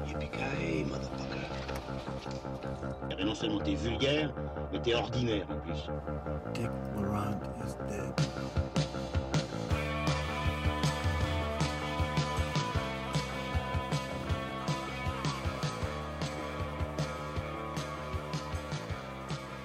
Yippee-ki-yay, motherfucker. Et non seulement t'es vulgaire, mais t'es ordinaire en plus. Dick Laurent is dead.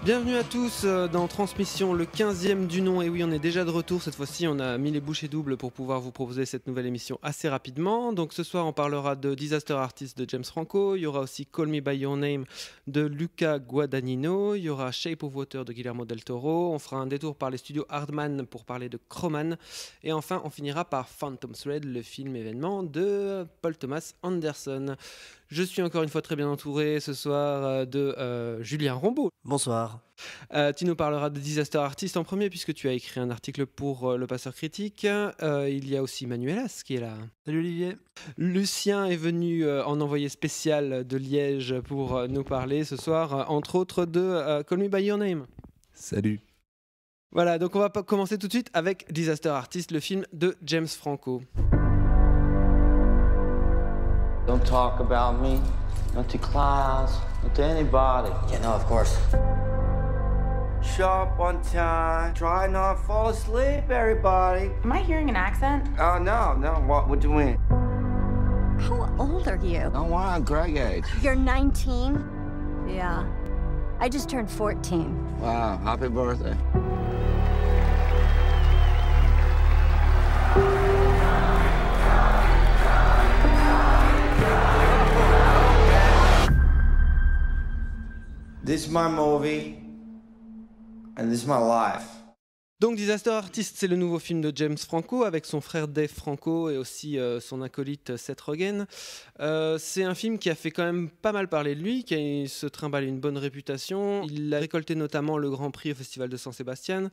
Bienvenue à tous dans Transmission, le 15e du nom. Et oui, on est déjà de retour. Cette fois-ci, on a mis les bouchées doubles pour pouvoir vous proposer cette nouvelle émission assez rapidement. Donc ce soir, on parlera de Disaster Artist de James Franco. Il y aura aussi Call Me By Your Name de Luca Guadagnino. Il y aura Shape of Water de Guillermo del Toro. On fera un détour par les studios Hardman pour parler de Crowman. Et enfin, on finira par Phantom Thread, le film événement de Paul Thomas Anderson. Je suis encore une fois très bien entouré ce soir de Julien Rombaud. Bonsoir. Tu nous parleras de Disaster Artist en premier puisque tu as écrit un article pour Le Passeur Critique. Il y a aussi Manuelas qui est là. Salut Olivier. Lucien est venu en envoyé spécial de Liège pour nous parler ce soir, entre autres de Call Me By Your Name. Salut. Voilà, donc on va commencer tout de suite avec Disaster Artist, le film de James Franco. Don't talk about me, not to Klaus, not to anybody. Yeah, no, of course. Show up on time, try not to fall asleep, everybody. Am I hearing an accent? Oh, no, what you mean? How old are you? No, why on Greg age? You're 19? Yeah. I just turned 14. Wow, happy birthday. This is my movie, and this is my life. Donc Disaster Artist, c'est le nouveau film de James Franco avec son frère Dave Franco et aussi son acolyte Seth Rogen. C'est un film qui a fait quand même pas mal parler de lui, qui se trimballe une bonne réputation. Il a récolté notamment le Grand Prix au Festival de San Sebastian.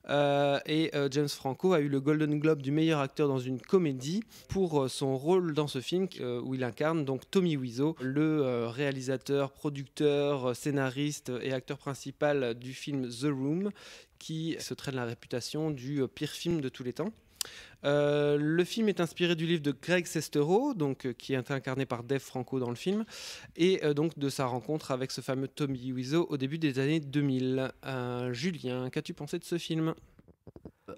Et James Franco a eu le Golden Globe du meilleur acteur dans une comédie pour son rôle dans ce film où il incarne donc Tommy Wiseau, le réalisateur, producteur, scénariste et acteur principal du film The Room, qui se traîne la réputation du pire film de tous les temps. Le film est inspiré du livre de Greg Sestero, qui est incarné par Dave Franco dans le film, et donc de sa rencontre avec ce fameux Tommy Wiseau au début des années 2000. Julien, qu'as-tu pensé de ce film ?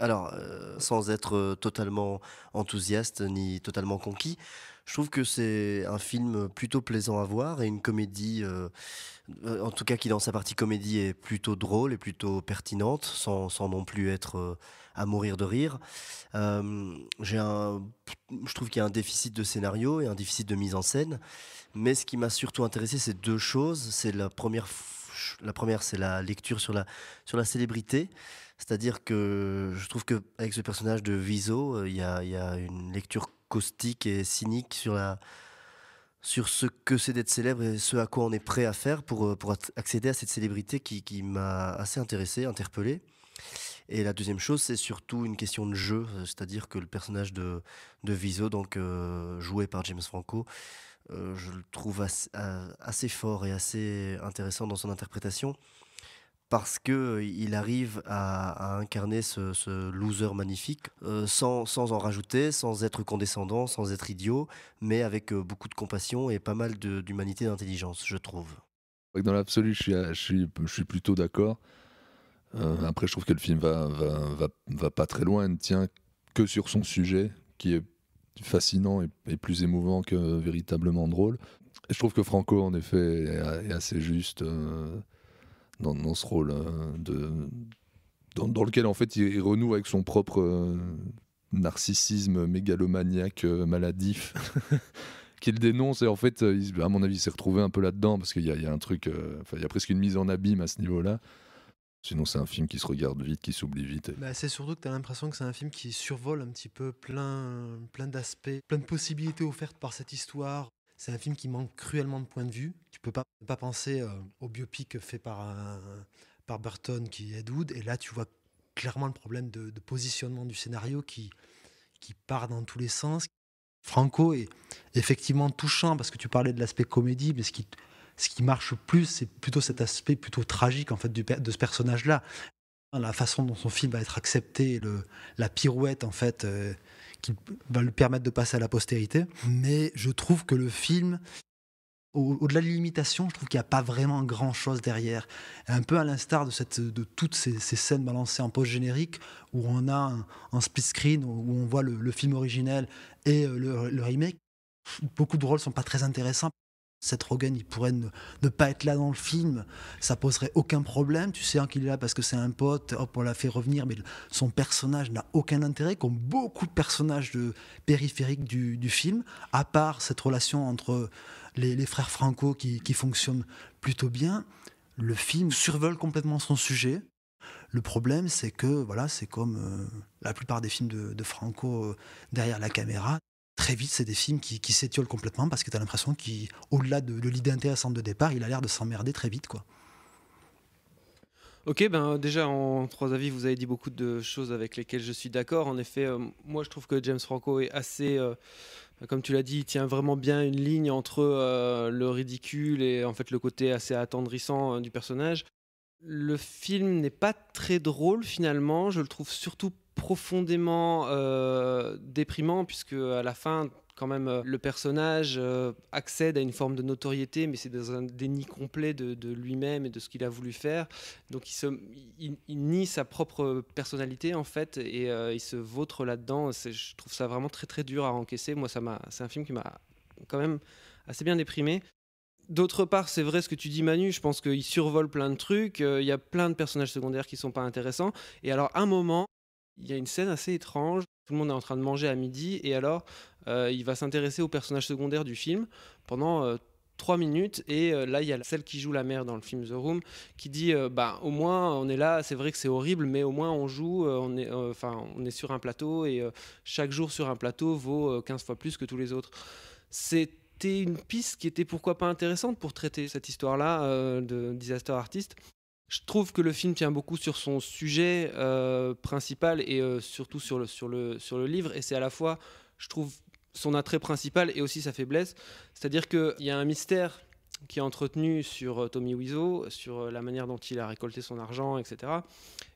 Alors, sans être totalement enthousiaste ni totalement conquis, je trouve que c'est un film plutôt plaisant à voir et une comédie, en tout cas qui dans sa partie comédie est plutôt drôle et plutôt pertinente, sans non plus être à mourir de rire. Je trouve qu'il y a un déficit de scénario et un déficit de mise en scène, mais ce qui m'a surtout intéressé, c'est deux choses. C'est la première, c'est la lecture sur la célébrité. C'est-à-dire que je trouve qu'avec ce personnage de Wiseau, il y a une lecture caustique et cynique sur ce que c'est d'être célèbre et ce à quoi on est prêt à faire pour accéder à cette célébrité qui m'a assez intéressé, interpellé. Et la deuxième chose, c'est surtout une question de jeu, c'est-à-dire que le personnage de Wiseau, donc joué par James Franco, je le trouve assez fort et assez intéressant dans son interprétation, parce qu'il arrive à incarner ce loser magnifique, sans en rajouter, sans être condescendant, sans être idiot, mais avec beaucoup de compassion et pas mal d'humanité et d'intelligence, je trouve. Dans l'absolu, je suis plutôt d'accord. Après, je trouve que le film va pas très loin, ne tient que sur son sujet, qui est fascinant et plus émouvant que véritablement drôle. Et je trouve que Franco, en effet, est assez juste dans ce rôle dans lequel en fait il renoue avec son propre narcissisme mégalomaniaque maladif qu'il dénonce, et en fait à mon avis il s'est retrouvé un peu là-dedans parce qu'il y a un truc, il y a presque une mise en abîme à ce niveau-là. Sinon c'est un film qui se regarde vite, qui s'oublie vite. C'est surtout que tu as l'impression que c'est un film qui survole un petit peu plein d'aspects, plein de possibilités offertes par cette histoire. C'est un film qui manque cruellement de points de vue. Tu peux pas penser au biopic fait par Burton qui est Ed Wood. Et là, tu vois clairement le problème de positionnement du scénario qui part dans tous les sens. Franco est effectivement touchant parce que tu parlais de l'aspect comédie, mais ce qui marche plus, c'est plutôt cet aspect plutôt tragique en fait, de ce personnage-là. La façon dont son film va être accepté, la pirouette en fait, qui va lui permettre de passer à la postérité. Mais je trouve que le film, au-delà des limitations, je trouve qu'il n'y a pas vraiment grand-chose derrière. Un peu à l'instar de toutes ces scènes balancées en post-générique, où on a un split screen, où on voit le film originel et le remake. Beaucoup de rôles ne sont pas très intéressants. Seth Rogen, il pourrait ne pas être là dans le film, ça poserait aucun problème. Tu sais qu'il est là parce que c'est un pote, hop, on l'a fait revenir, mais son personnage n'a aucun intérêt, comme beaucoup de personnages périphériques du film, à part cette relation entre les frères Franco qui fonctionne plutôt bien. Le film survole complètement son sujet. Le problème, c'est que voilà, c'est comme la plupart des films de Franco derrière la caméra. Très vite, c'est des films qui s'étiolent complètement parce que tu as l'impression qu'au-delà de l'idée intéressante de départ, il a l'air de s'emmerder très vite, quoi. Ok, ben déjà en 3 avis, vous avez dit beaucoup de choses avec lesquelles je suis d'accord. En effet, moi je trouve que James Franco est assez, comme tu l'as dit, il tient vraiment bien une ligne entre le ridicule et en fait le côté assez attendrissant du personnage. Le film n'est pas très drôle finalement, je le trouve surtout profondément déprimant, puisque à la fin, quand même, le personnage accède à une forme de notoriété, mais c'est dans un déni complet de lui-même et de ce qu'il a voulu faire. Donc il nie sa propre personnalité en fait, et il se vautre là-dedans. Je trouve ça vraiment très très dur à encaisser. Moi, c'est un film qui m'a quand même assez bien déprimé. D'autre part, c'est vrai ce que tu dis, Manu, je pense qu'il survole plein de trucs, il y a plein de personnages secondaires qui sont pas intéressants. Et alors, à un moment, il y a une scène assez étrange, tout le monde est en train de manger à midi, et alors, il va s'intéresser aux personnages secondaires du film pendant 3 minutes, et là, il y a celle qui joue la mère dans le film The Room, qui dit, au moins, on est là, c'est vrai que c'est horrible, mais au moins, on joue, on est sur un plateau, et chaque jour sur un plateau vaut 15 fois plus que tous les autres. C'était une piste qui était pourquoi pas intéressante pour traiter cette histoire-là de Disaster Artist. Je trouve que le film tient beaucoup sur son sujet principal et surtout sur le livre, et c'est à la fois, je trouve, son attrait principal et aussi sa faiblesse. C'est-à-dire qu'il y a un mystère qui est entretenu sur Tommy Wiseau, sur la manière dont il a récolté son argent, etc.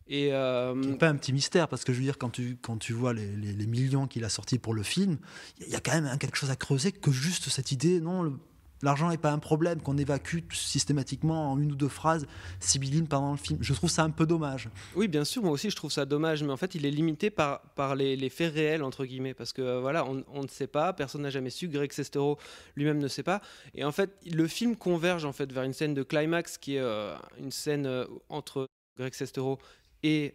Et c'est pas un petit mystère, parce que je veux dire, quand tu vois les millions qu'il a sortis pour le film, il y a quand même quelque chose à creuser que juste cette idée, non, l'argent n'est pas un problème, qu'on évacue systématiquement en 1 ou 2 phrases sibylline pendant le film. Je trouve ça un peu dommage. Oui, bien sûr, moi aussi je trouve ça dommage, mais en fait il est limité par les faits réels, entre guillemets, parce que voilà, on ne sait pas, personne n'a jamais su, Greg Sestero lui-même ne sait pas, et en fait le film converge en fait vers une scène de climax qui est une scène entre Greg Sestero et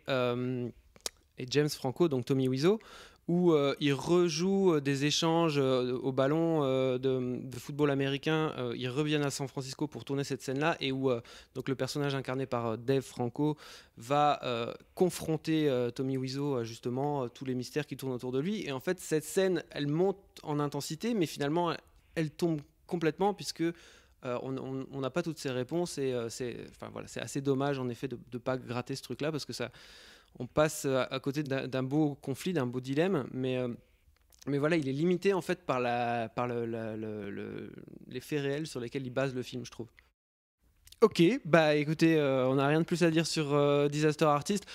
James Franco, donc Tommy Wiseau, où il rejoue des échanges au ballon de football américain. Ils reviennent à San Francisco pour tourner cette scène-là, et où donc le personnage incarné par Dave Franco va confronter Tommy Wiseau à justement tous les mystères qui tournent autour de lui. Et en fait, cette scène, elle monte en intensité, mais finalement, elle tombe complètement, puisque on n'a pas toutes ces réponses, et c'est assez dommage en effet de ne pas gratter ce truc-là, parce que on passe à côté d'un beau conflit, d'un beau dilemme, mais voilà, il est limité en fait par les faits réels sur lesquels il base le film, je trouve. Ok, bah écoutez, on n'a rien de plus à dire sur Disaster Artist.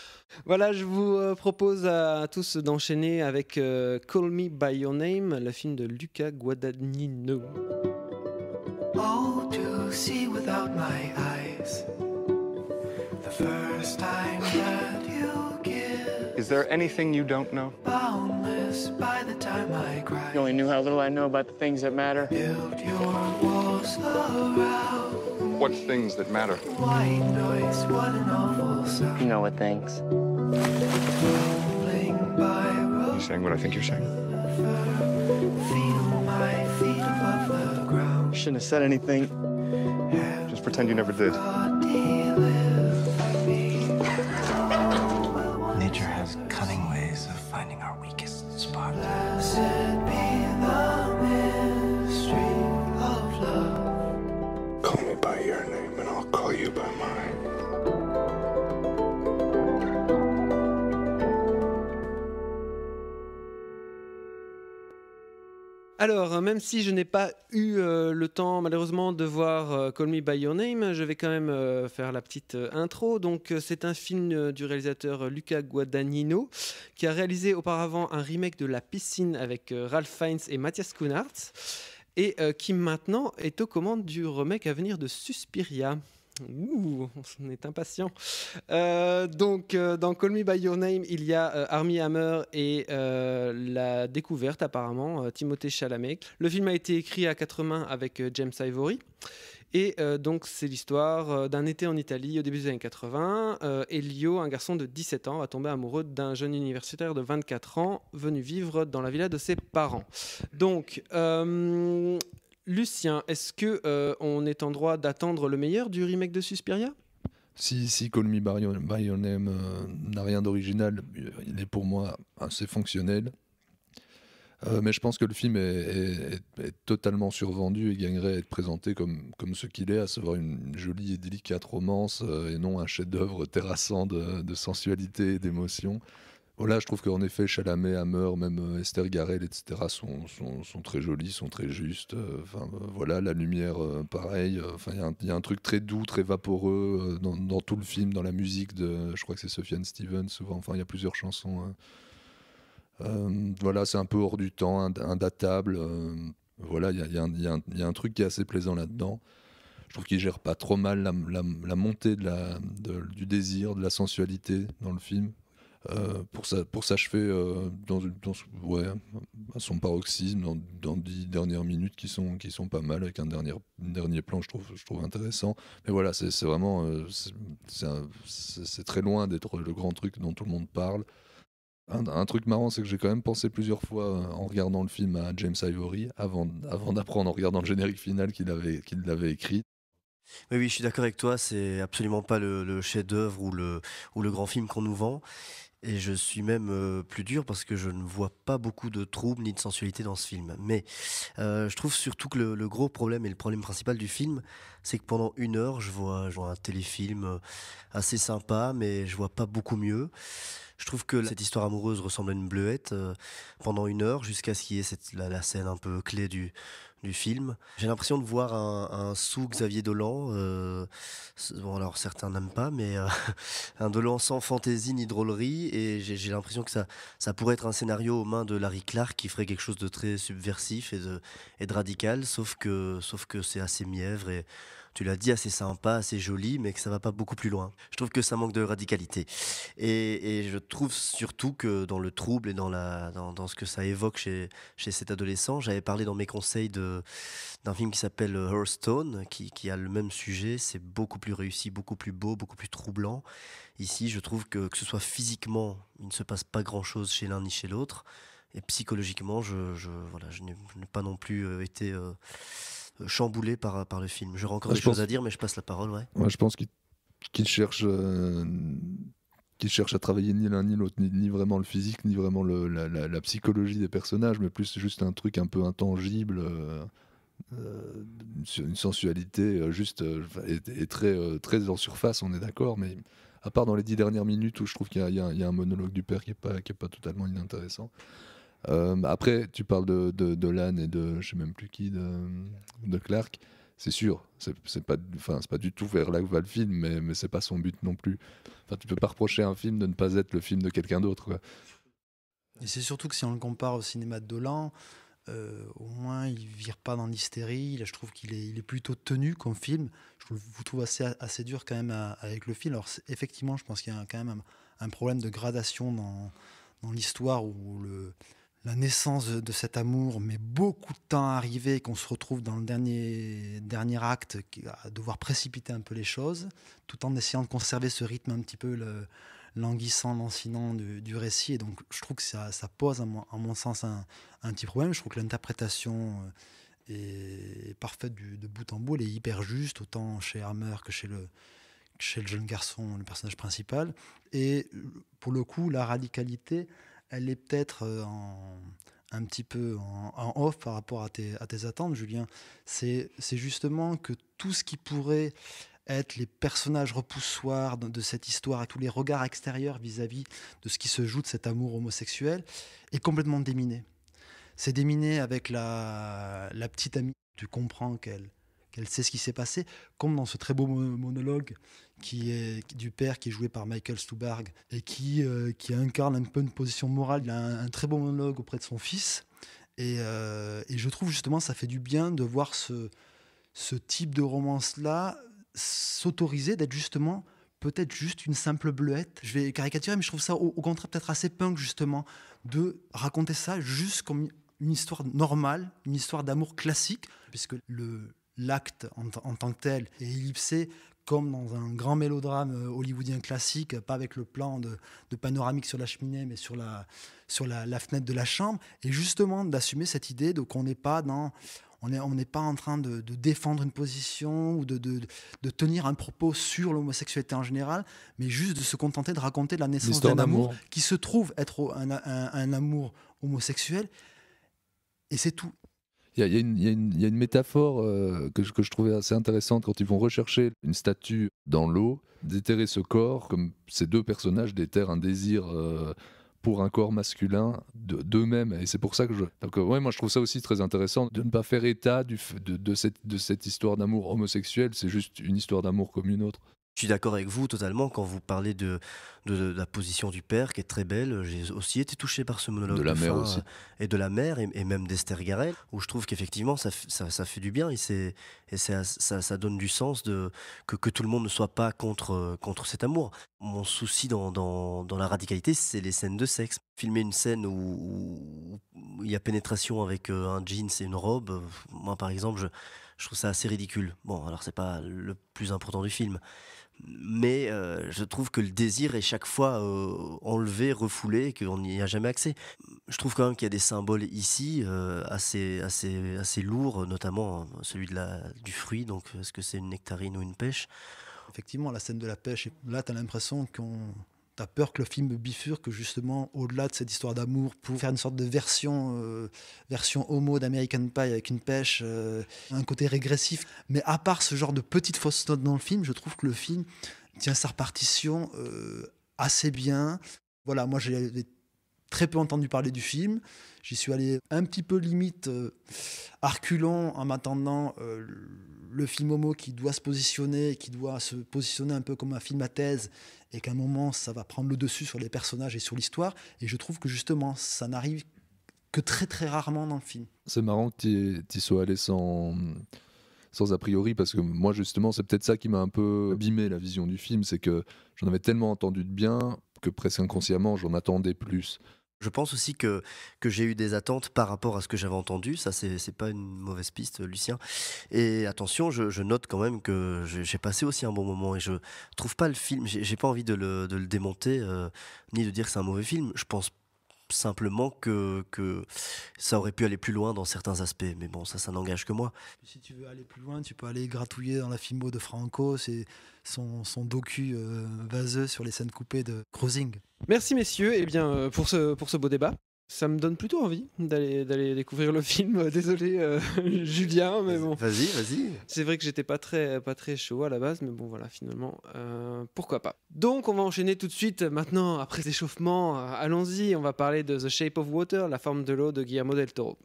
Voilà, je vous propose à tous d'enchaîner avec Call Me By Your Name, le film de Luca Guadagnino. Oh, to see without my eyes, the first time that you give. Is there anything you don't know? Boundless by the time I cry. You only knew how little I know about the things that matter. Build your walls around. What things that matter? White noise, what an awful sound. You know what things. Rolling by road. You saying what I think you're saying? Feel my feet above the ground. You shouldn't have said anything. Just pretend you never did. Nature has cunning ways of finding our weakest spot. Blessed be the mystery of love. Call me by your name and I'll call you by mine. Alors, même si je n'ai pas eu le temps, malheureusement, de voir Call Me By Your Name, je vais quand même faire la petite intro. Donc, c'est un film du réalisateur Luca Guadagnino, qui a réalisé auparavant un remake de La Piscine avec Ralph Fiennes et Matthias Schoenaerts, et qui maintenant est aux commandes du remake à venir de Suspiria. Ouh, on est impatient. Donc, dans Call Me By Your Name, il y a Armie Hammer et la découverte, apparemment, Timothée Chalamet. Le film a été écrit à quatre mains avec James Ivory. Et donc, c'est l'histoire d'un été en Italie au début des années 80. Elio, un garçon de 17 ans, va tomber amoureux d'un jeune universitaire de 24 ans venu vivre dans la villa de ses parents. Donc, Lucien, est-ce qu'on est en droit d'attendre le meilleur du remake de Suspiria ? Si Call Me By Your Name n'a rien d'original, il est pour moi assez fonctionnel. Mais je pense que le film est totalement survendu et gagnerait à être présenté comme ce qu'il est, à savoir une jolie et délicate romance et non un chef-d'œuvre terrassant de sensualité et d'émotion. Voilà, je trouve qu'en effet, Chalamet, Hammer, même Esther Garel, etc. sont très jolis, sont très justes. Voilà, la lumière, pareil. Il y a un truc très doux, très vaporeux dans tout le film, dans la musique de, je crois que c'est Sufjan Stevens, souvent. Enfin, il y a plusieurs chansons. Voilà, c'est un peu hors du temps, indatable. Voilà, il y a un truc qui est assez plaisant là-dedans. Je trouve qu'il gère pas trop mal la montée du désir, de la sensualité dans le film. Pour s'achever à son paroxysme dans 10 dernières minutes qui sont pas mal, avec un dernier plan je trouve intéressant. Mais voilà, c'est vraiment c'est très loin d'être le grand truc dont tout le monde parle. Un truc marrant, c'est que j'ai quand même pensé plusieurs fois en regardant le film à James Ivory avant d'apprendre en regardant le générique final qu'il l'avait écrit. Oui, je suis d'accord avec toi, c'est absolument pas le chef-d'œuvre ou le grand film qu'on nous vend. Et je suis même plus dur parce que je ne vois pas beaucoup de troubles ni de sensualité dans ce film. Mais je trouve surtout que le gros problème et le problème principal du film, c'est que pendant 1 heure, je vois un téléfilm assez sympa, mais je vois pas beaucoup mieux. Je trouve que cette histoire amoureuse ressemble à une bleuette pendant 1 heure, jusqu'à ce qu'il y ait la scène un peu clé du film. J'ai l'impression de voir un sous-Xavier Dolan. Bon, alors certains n'aiment pas, mais un Dolan sans fantaisie ni drôlerie. Et j'ai l'impression que ça pourrait être un scénario aux mains de Larry Clark qui ferait quelque chose de très subversif et de radical, sauf que c'est assez mièvre et tu l'as dit, assez sympa, assez joli, mais que ça va pas beaucoup plus loin. Je trouve que ça manque de radicalité. Et je trouve surtout que dans le trouble et dans ce que ça évoque chez cet adolescent, j'avais parlé dans mes conseils d'un film qui s'appelle Hearthstone, qui a le même sujet. C'est beaucoup plus réussi, beaucoup plus beau, beaucoup plus troublant. Ici, je trouve que ce soit physiquement, il ne se passe pas grand-chose chez l'un ni chez l'autre. Et psychologiquement, je n'ai pas non plus été chamboulé par le film. J'aurais encore des choses à dire, mais je passe la parole. Ouais, je pense qu'il cherche à travailler ni l'un ni l'autre, ni vraiment le physique, ni vraiment la psychologie des personnages, mais plus juste un truc un peu intangible, une sensualité juste et très, très en surface, on est d'accord, mais à part dans les 10 dernières minutes où je trouve qu'il y a un monologue du père qui est pas totalement inintéressant. Après, tu parles de Lan et de je sais même plus qui, de Clark. C'est sûr, c'est pas du tout vers là que va le film, mais c'est pas son but non plus. Enfin, tu peux pas reprocher à un film de ne pas être le film de quelqu'un d'autre, quoi. Et c'est surtout que si on le compare au cinéma de Dolan, au moins il vire pas dans l'hystérie. Là, je trouve qu'il est plutôt tenu comme film. Je vous trouve assez dur quand même avec le film. Alors effectivement, je pense qu'il y a quand même un problème de gradation dans l'histoire où la naissance de cet amour met beaucoup de temps à arriver, qu'on se retrouve dans le dernier acte à devoir précipiter un peu les choses, tout en essayant de conserver ce rythme un petit peu languissant, lancinant du récit. Et donc je trouve que ça pose, à mon sens, un petit problème. Je trouve que l'interprétation est parfaite de bout en bout, elle est hyper juste, autant chez Hammer que chez le jeune garçon, le personnage principal. Et pour le coup, la radicalité, elle est peut-être un petit peu en off par rapport à tes attentes, Julien. C'est justement que tout ce qui pourrait être les personnages repoussoirs de cette histoire et tous les regards extérieurs vis-à-vis de ce qui se joue de cet amour homosexuel est complètement déminé. c'est déminé avec la petite amie. Tu comprends qu'elle sait ce qui s'est passé, comme dans ce très beau monologue du père qui est joué par Michael Stuhlbarg et qui incarne un peu une position morale. Il a un très beau monologue auprès de son fils et je trouve justement ça fait du bien de voir ce type de romance-là s'autoriser d'être justement peut-être juste une simple bleuette. Je vais caricaturer, mais je trouve ça au contraire peut-être assez punk justement de raconter ça juste comme une histoire normale, une histoire d'amour classique, puisque l'acte en tant que tel est ellipsé comme dans un grand mélodrame hollywoodien classique, pas avec le plan de panoramique sur la cheminée, mais sur la fenêtre de la chambre, et justement d'assumer cette idée qu'on n'est pas dans... On n'est pas en train de défendre une position ou de tenir un propos sur l'homosexualité en général, mais juste de se contenter de raconter la naissance d'un amour qui se trouve être un amour homosexuel, et c'est tout. Il y a une métaphore que je trouvais assez intéressante quand ils vont rechercher une statue dans l'eau, déterrer ce corps, comme ces deux personnages déterrent un désir pour un corps masculin d'eux-mêmes. Et c'est pour ça que moi je trouve ça aussi très intéressant de ne pas faire état de cette histoire d'amour homosexuel. C'est juste une histoire d'amour comme une autre. Je suis d'accord avec vous totalement quand vous parlez de la position du père qui est très belle. J'ai aussi été touché par ce monologue de la mère aussi. Et de la mère et même d'Esther Garel, où je trouve qu'effectivement ça fait du bien et ça donne du sens que tout le monde ne soit pas contre cet amour. Mon souci dans la radicalité, c'est les scènes de sexe. Filmer une scène où il y a pénétration avec un jeans et une robe, moi par exemple, je trouve ça assez ridicule. Bon, alors c'est pas le plus important du film, mais je trouve que le désir est chaque fois enlevé, refoulé, qu'on n'y a jamais accès. Je trouve quand même qu'il y a des symboles ici assez lourds, notamment celui du fruit, donc est-ce que c'est une nectarine ou une pêche? Effectivement, la scène de la pêche, là tu as l'impression t'as peur que le film bifurque justement au-delà de cette histoire d'amour pour faire une sorte de version homo d'American Pie avec une pêche, un côté régressif. Mais à part ce genre de petites fausses notes dans le film, je trouve que le film tient sa répartition assez bien. Voilà, moi j'avais très peu entendu parler du film. J'y suis allé un petit peu limite à reculons en m'attendant le film homo qui doit se positionner un peu comme un film à thèse et qu'à un moment ça va prendre le dessus sur les personnages et sur l'histoire, et je trouve que justement ça n'arrive que très très rarement dans le film. C'est marrant que tu y sois allé sans a priori, parce que moi justement c'est peut-être ça qui m'a un peu abîmé la vision du film, c'est que j'en avais tellement entendu de bien que presque inconsciemment j'en attendais plus. Je pense aussi que j'ai eu des attentes par rapport à ce que j'avais entendu. Ça, c'est pas une mauvaise piste, Lucien. Et attention, je note quand même que j'ai passé aussi un bon moment. Et je trouve pas le film... J'ai pas envie de le démonter, ni de dire que c'est un mauvais film. Je pense simplement que ça aurait pu aller plus loin dans certains aspects. Mais bon, ça n'engage que moi. Si tu veux aller plus loin, tu peux aller gratouiller dans la filmo de Franco. C'est son docu vaseux sur les scènes coupées de Cruising. Merci messieurs, et bien pour ce beau débat. Ça me donne plutôt envie d'aller découvrir le film. Désolé Julien, mais bon. Vas-y. C'est vrai que j'étais pas très chaud à la base, mais bon voilà, finalement, pourquoi pas. Donc on va enchaîner tout de suite maintenant, après l'échauffement, allons-y, on va parler de The Shape of Water, La forme de l'eau de Guillermo del Toro.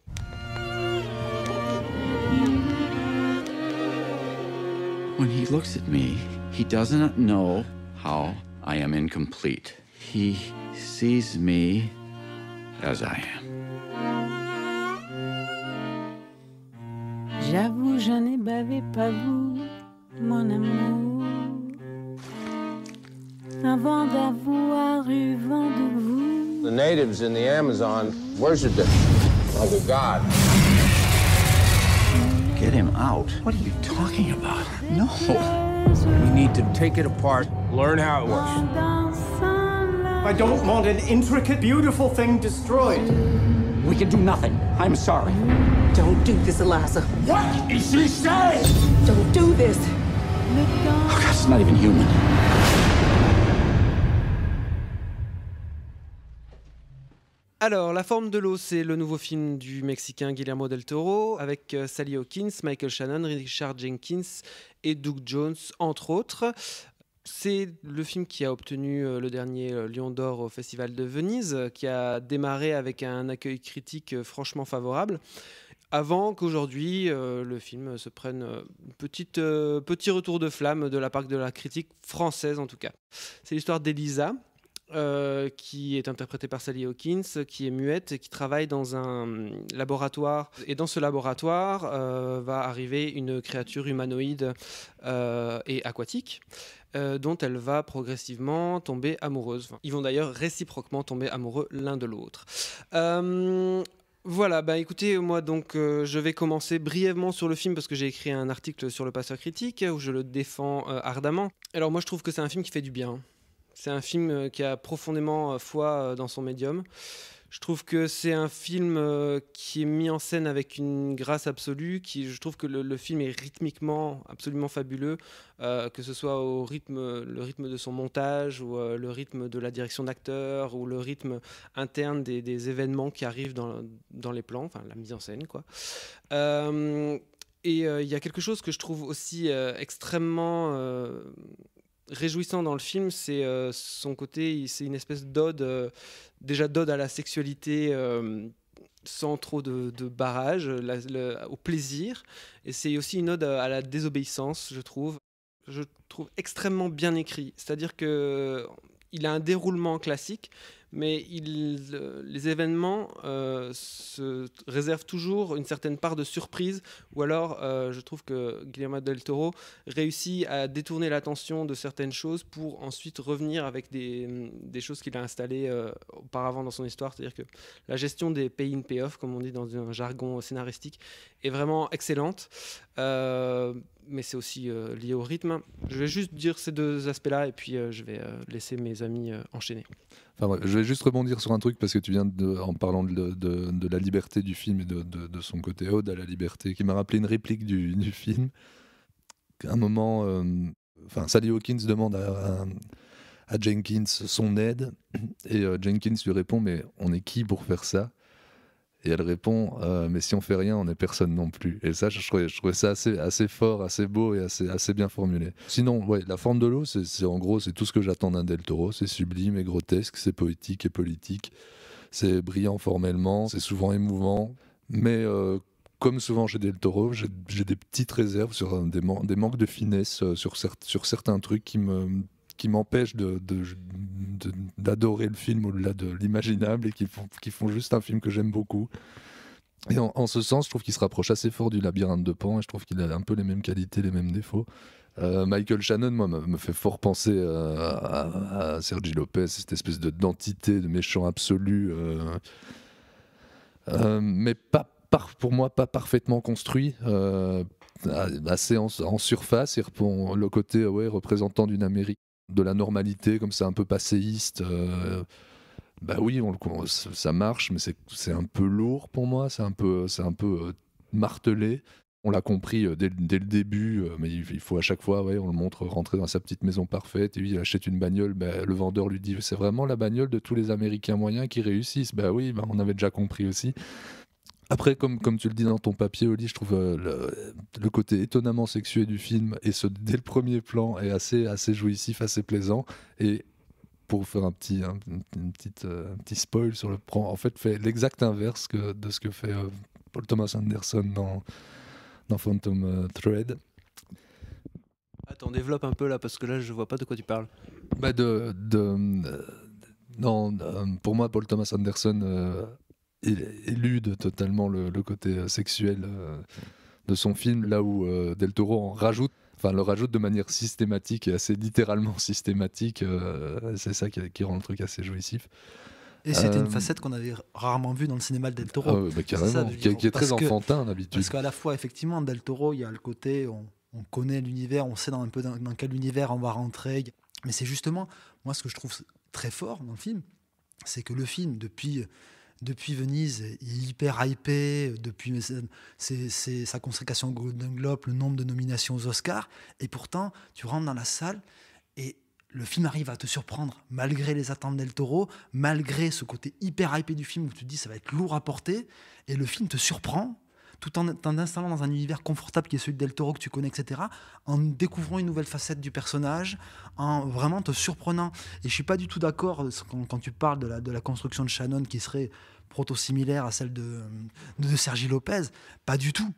When he looks at me, he does not know how I am incomplete. He sees me as I am. J'avoue, je n'ai bavé pas vous, mon amour, avant d'avoir eu vent de vous. The natives in the Amazon worshipped it like a god. Get him out. What are you talking about? No. We need to take it apart, learn how it works. I don't want an intricate, beautiful thing destroyed. We can do nothing. I'm sorry. Don't do this, Eliza. What is she saying? Don't do this. Oh, God, it's not even human. Alors, La forme de l'eau, c'est le nouveau film du Mexicain Guillermo del Toro, avec Sally Hawkins, Michael Shannon, Richard Jenkins et Doug Jones, entre autres. C'est le film qui a obtenu le dernier Lion d'Or au Festival de Venise, qui a démarré avec un accueil critique franchement favorable, avant qu'aujourd'hui le film se prenne petit retour de flamme de la part de la critique française en tout cas. C'est l'histoire d'Elisa, qui est interprétée par Sally Hawkins, qui est muette et qui travaille dans un laboratoire. Et dans ce laboratoire va arriver une créature humanoïde et aquatique dont elle va progressivement tomber amoureuse. Enfin, ils vont d'ailleurs réciproquement tomber amoureux l'un de l'autre. Voilà, bah écoutez, moi donc je vais commencer brièvement sur le film parce que j'ai écrit un article sur le Passeur critique où je le défends ardemment. Alors moi je trouve que c'est un film qui fait du bien. C'est un film qui a profondément foi dans son médium. Je trouve que c'est un film qui est mis en scène avec une grâce absolue. Je trouve que le film est rythmiquement absolument fabuleux, que ce soit le rythme de son montage ou le rythme de la direction d'acteur ou le rythme interne des événements qui arrivent dans les plans, enfin la mise en scène, quoi. Et il y a quelque chose que je trouve aussi extrêmement réjouissant dans le film, c'est son côté, c'est une espèce d'ode, déjà d'ode à la sexualité sans trop de barrage, au plaisir, et c'est aussi une ode à la désobéissance, je trouve extrêmement bien écrit, c'est-à-dire que il a un déroulement classique, mais les événements se réservent toujours une certaine part de surprise, ou alors je trouve que Guillermo del Toro réussit à détourner l'attention de certaines choses pour ensuite revenir avec des choses qu'il a installées auparavant dans son histoire, c'est-à-dire que la gestion des pay-in pay-off, comme on dit dans un jargon scénaristique, est vraiment excellente. Mais c'est aussi lié au rythme. Je vais juste dire ces deux aspects-là et puis je vais laisser mes amis enchaîner. Enfin, bref, je vais juste rebondir sur un truc parce que tu viens en parlant de la liberté du film et de son côté ode à la liberté, qui m'a rappelé une réplique du film. À un moment, Sally Hawkins demande à Jenkins son aide et Jenkins lui répond « mais on est qui pour faire ça ?» Et elle répond mais si on fait rien, on n'est personne non plus. Et ça, je trouvais ça assez fort, assez beau et assez bien formulé. Sinon, ouais, La forme de l'eau, en gros, c'est tout ce que j'attends d'un Del Toro. C'est sublime et grotesque, c'est poétique et politique, c'est brillant formellement, c'est souvent émouvant. Mais comme souvent chez Del Toro, j'ai des petites réserves sur des manques de finesse sur certains trucs qui m'empêchent d'adorer le film au-delà de l'imaginable et qui font juste un film que j'aime beaucoup. Et en ce sens, je trouve qu'il se rapproche assez fort du Labyrinthe de Pan et je trouve qu'il a un peu les mêmes qualités, les mêmes défauts. Michael Shannon, moi, me fait fort penser à Sergi Lopez, cette espèce d'entité, de méchant absolu, mais pour moi pas parfaitement construit, assez en surface. Il répond le côté représentant d'une Amérique de la normalité, comme c'est un peu passéiste. Bah oui, ça marche, mais c'est un peu lourd pour moi, c'est un peu martelé. On l'a compris dès le début, mais il faut à chaque fois, on le montre rentrer dans sa petite maison parfaite, et lui il achète une bagnole, le vendeur lui dit c'est vraiment la bagnole de tous les Américains moyens qui réussissent. Bah oui, on avait déjà compris aussi. Après, comme tu le dis dans ton papier, Oli, je trouve le côté étonnamment sexué du film, et dès le premier plan, est assez jouissif, assez plaisant. Et pour faire un petit spoil sur le plan, en fait, fait l'exact inverse de ce que fait Paul Thomas Anderson dans Phantom Thread. Attends, développe un peu là, parce que là, je vois pas de quoi tu parles. Pour moi, Paul Thomas Anderson élude totalement le côté sexuel de son film, là où Del Toro le rajoute de manière systématique et assez littéralement systématique. C'est ça qui rend le truc assez jouissif. Et c'était une facette qu'on avait rarement vue dans le cinéma de Del Toro. Carrément, ça, qui est très enfantin d'habitude. Parce qu'à la fois, effectivement, Del Toro, il y a le côté, on connaît l'univers, on sait un peu dans quel univers on va rentrer. Mais c'est justement, moi, ce que je trouve très fort dans le film, c'est que le film, depuis Venise, il est hyper hypé, depuis sa consécration au Golden Globe, le nombre de nominations aux Oscars, et pourtant, tu rentres dans la salle et le film arrive à te surprendre, malgré les attentes del Toro, malgré ce côté hyper hypé du film où tu te dis ça va être lourd à porter, et le film te surprend tout en t'installant dans un univers confortable qui est celui de Del Toro que tu connais, etc., en découvrant une nouvelle facette du personnage, en vraiment te surprenant. Et je suis pas du tout d'accord quand tu parles de la construction de Shannon qui serait proto-similaire à celle de Sergi Lopez. Pas du tout.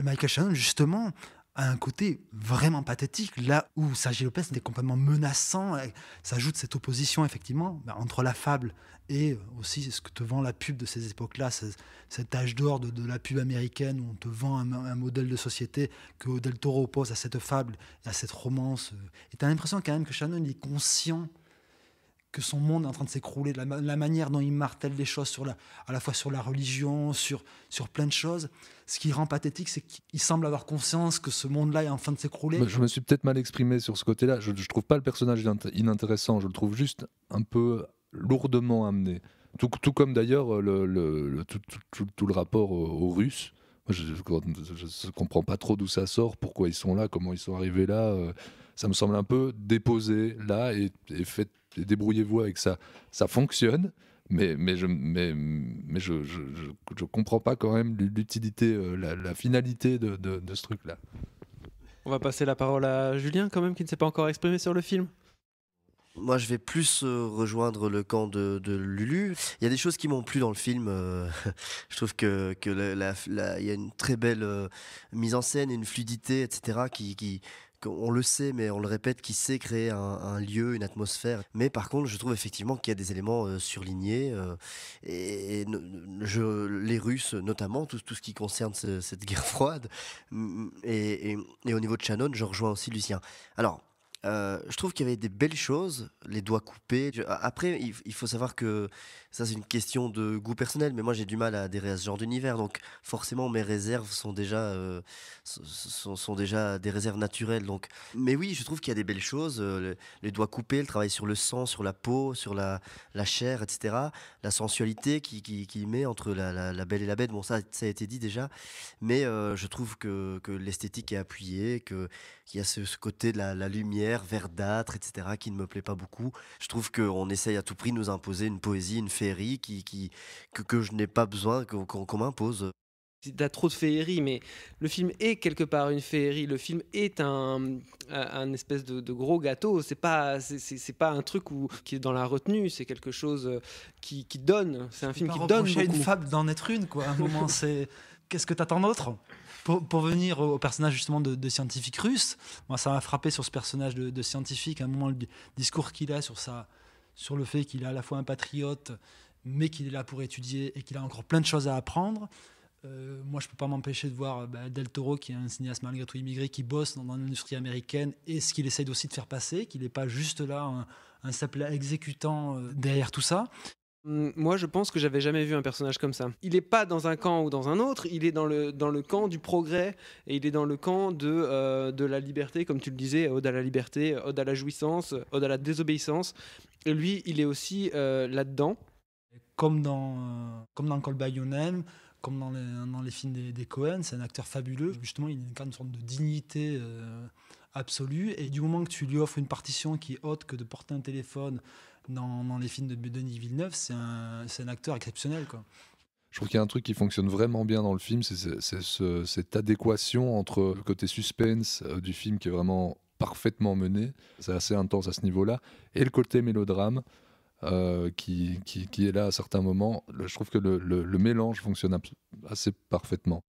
Michael Shannon, justement, a un côté vraiment pathétique, là où Sergi Lopez était complètement menaçant. Ça ajoute cette opposition, effectivement, entre la fable et aussi ce que te vend la pub de ces époques-là, cet âge d'or de la pub américaine où on te vend un modèle de société que Del Toro oppose à cette fable et à cette romance. Et tu as l'impression quand même que Shannon est conscient que son monde est en train de s'écrouler, de la manière dont il martèle les choses à la fois sur la religion, sur plein de choses. Ce qui rend pathétique, c'est qu'il semble avoir conscience que ce monde-là est en train de s'écrouler. Je me suis peut-être mal exprimé sur ce côté-là. Je trouve pas le personnage inintéressant, je le trouve juste un peu lourdement amené. Tout comme d'ailleurs tout le rapport aux Russes. Moi, je ne comprends pas trop d'où ça sort, pourquoi ils sont là, comment ils sont arrivés là. Ça me semble un peu déposé là et fait. Et débrouillez-vous avec ça. Ça fonctionne, mais je comprends pas quand même l'utilité, la finalité de ce truc-là. On va passer la parole à Julien, quand même, qui ne s'est pas encore exprimé sur le film. Moi, je vais plus rejoindre le camp de Lulu. Il y a des choses qui m'ont plu dans le film. Je trouve que il y a une très belle mise en scène et une fluidité, etc., on le sait, mais on le répète, qui sait créer un lieu, une atmosphère. Mais par contre, je trouve effectivement qu'il y a des éléments surlignés. Les Russes, notamment, tout ce qui concerne cette guerre froide. Et au niveau de Shannon, je rejoins aussi Lucien. Alors, je trouve qu'il y avait des belles choses, les doigts coupés. Après, il faut savoir que ça, c'est une question de goût personnel, mais moi, j'ai du mal à adhérer à ce genre d'univers. Donc, forcément, mes réserves sont déjà des réserves naturelles. Donc. Mais oui, je trouve qu'il y a des belles choses. Les doigts coupés, le travail sur le sang, sur la peau, sur la chair, etc. La sensualité qu'il met entre la belle et la bête. Bon, ça a été dit déjà. Mais je trouve que l'esthétique est appuyée, qu'il y a ce côté de la lumière verdâtre, etc., qui ne me plaît pas beaucoup. Je trouve qu'on essaye à tout prix de nous imposer une poésie, une féerie que je n'ai pas besoin, qu'on m'impose. T'as trop de féerie, mais le film est quelque part une féerie. Le film est un espèce de gros gâteau. C'est pas un truc qui est dans la retenue. C'est quelque chose qui donne. C'est un film qui donne beaucoup. Une fable d'en être une, quoi. À un moment, c'est qu'est-ce que t'attends d'autre? Pour venir au personnage justement de scientifique russe, moi ça m'a frappé sur ce personnage de scientifique, à un moment le discours qu'il a sur le fait qu'il est à la fois un patriote, mais qu'il est là pour étudier et qu'il a encore plein de choses à apprendre. Moi je peux pas m'empêcher de voir Del Toro, qui est un cinéaste malgré tout immigré, qui bosse dans l'industrie américaine, et ce qu'il essaye aussi de faire passer, qu'il n'est pas juste là un simple exécutant derrière tout ça. Moi, je pense que j'avais jamais vu un personnage comme ça. Il n'est pas dans un camp ou dans un autre, il est dans le camp du progrès, et il est dans le camp de la liberté, comme tu le disais, ode à la liberté, ode à la jouissance, ode à la désobéissance. Et lui, il est aussi là-dedans. Comme dans Call by Your Name, comme dans les films des Coen, c'est un acteur fabuleux. Justement, il incarne une sorte de dignité absolue, et du moment que tu lui offres une partition qui est autre que de porter un téléphone dans les films de Denis Villeneuve, c'est un acteur exceptionnel, quoi. Je trouve qu'il y a un truc qui fonctionne vraiment bien dans le film, c'est cette adéquation entre le côté suspense du film qui est vraiment parfaitement mené, c'est assez intense à ce niveau-là, et le côté mélodrame qui est là à certains moments. Je trouve que le mélange fonctionne assez parfaitement.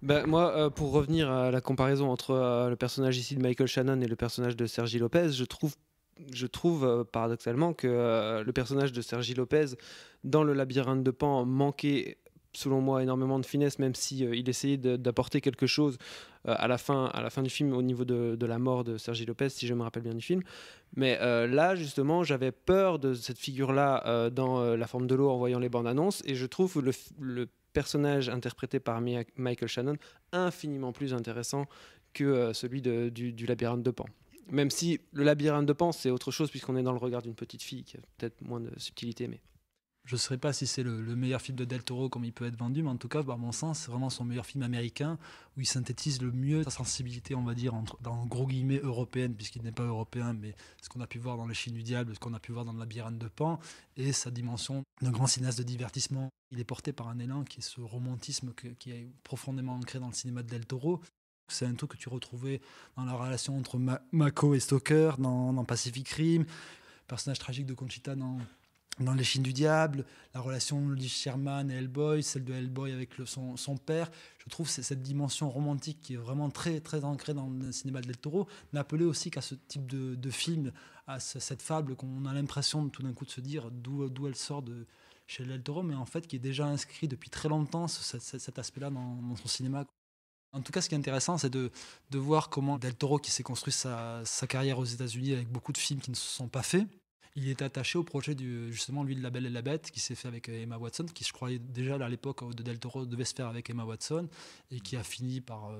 Moi, pour revenir à la comparaison entre le personnage ici de Michael Shannon et le personnage de Sergi Lopez, je trouve paradoxalement que le personnage de Sergi Lopez dans Le Labyrinthe de Pan manquait, selon moi, énormément de finesse, même si il essayait d'apporter quelque chose à la fin du film au niveau de la mort de Sergi Lopez, si je me rappelle bien du film. Mais là, justement, j'avais peur de cette figure-là dans La Forme de l'eau en voyant les bandes annonces, et je trouve le personnage interprété par Michael Shannon infiniment plus intéressant que celui du Labyrinthe de Pan. Même si le Labyrinthe de Pan, c'est autre chose, puisqu'on est dans le regard d'une petite fille qui a peut-être moins de subtilité. Mais Je ne sais pas si c'est le meilleur film de Del Toro comme il peut être vendu, mais en tout cas, à mon sens, c'est vraiment son meilleur film américain où il synthétise le mieux sa sensibilité, on va dire, dans gros guillemets européenne, puisqu'il n'est pas européen, mais ce qu'on a pu voir dans Le Chine du Diable, ce qu'on a pu voir dans Le Labyrinthe de Pan, et sa dimension d'un grand cinéaste de divertissement. Il est porté par un élan qui est ce romantisme qui est profondément ancré dans le cinéma de Del Toro. C'est un truc que tu retrouvais dans la relation entre Mako et Stoker, dans Pacific Rim, le personnage tragique de Conchita dans Les Chines du Diable, la relation de Lee Sherman et Hellboy, celle de Hellboy avec son père. Je trouve que c'est cette dimension romantique qui est vraiment très, très ancrée dans le cinéma de Del Toro, n'appelait aussi qu'à ce type de film, à cette fable qu'on a l'impression tout d'un coup de se dire d'où elle sort chez Del Toro, mais en fait qui est déjà inscrit depuis très longtemps, cet aspect-là dans son cinéma. En tout cas, ce qui est intéressant, c'est de voir comment Del Toro, qui s'est construit sa carrière aux États-Unis avec beaucoup de films qui ne se sont pas faits, il est attaché au projet justement lui de La Belle et la Bête qui s'est fait avec Emma Watson, qui je croyais déjà à l'époque de Del Toro devait se faire avec Emma Watson et qui a fini par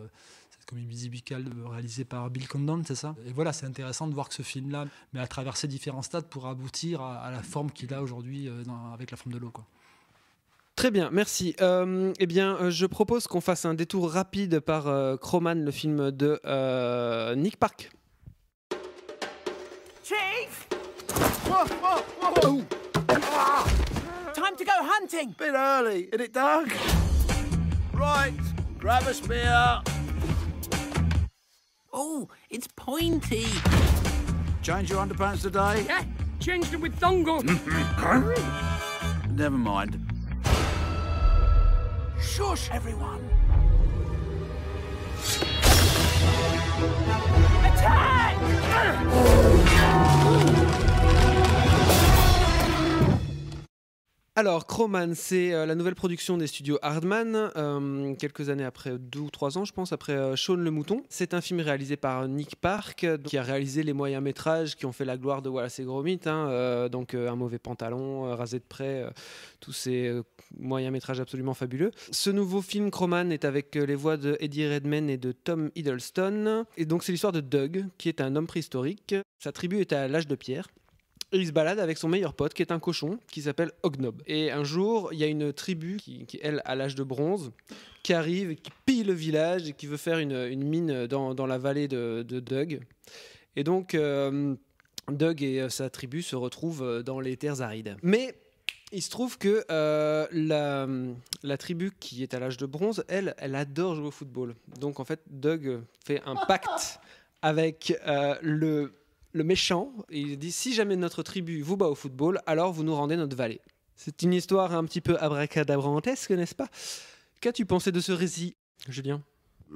cette comédie musicale réalisée par Bill Condon, c'est ça. Et voilà, c'est intéressant de voir que ce film-là mais a traversé différents stades pour aboutir à la forme qu'il a aujourd'hui avec La Forme de l'eau, quoi. Très bien, merci. Eh bien, je propose qu'on fasse un détour rapide par Crowman, le film de Nick Park. Chief! Whoa, whoa, whoa! Ah! Time to go hunting! Bit early, isn't it, Doug? Right, grab a spear. Oh, it's pointy. Change your underpants today? Yeah, changed them with dongle. Never mind. Shush, everyone! Attack! Alors, Crowman, c'est la nouvelle production des studios Hardman, quelques années après, 2 ou 3 ans, je pense, après Shaun le Mouton. C'est un film réalisé par Nick Park, qui a réalisé les moyens-métrages qui ont fait la gloire de Wallace et Gromit, donc Un mauvais pantalon, Rasé de près, tous ces moyens-métrages absolument fabuleux. Ce nouveau film, Crowman, est avec les voix de Eddie Redmayne et de Tom Hiddleston. Et donc, c'est l'histoire de Doug, qui est un homme préhistorique. Sa tribu est à l'âge de pierre. Et il se balade avec son meilleur pote, qui est un cochon, qui s'appelle Ognob. Et un jour, il y a une tribu qui elle, a l'âge de bronze, qui arrive, qui pille le village et qui veut faire une mine dans la vallée de Doug. Et donc, Doug et sa tribu se retrouvent dans les terres arides. Mais il se trouve que la tribu qui est à l'âge de bronze, elle adore jouer au football. Donc, en fait, Doug fait un pacte avec le méchant, il dit si jamais notre tribu vous bat au football, alors vous nous rendez notre vallée. C'est une histoire un petit peu abracadabrantesque, n'est-ce pas? Qu'as-tu pensé de ce récit, Julien?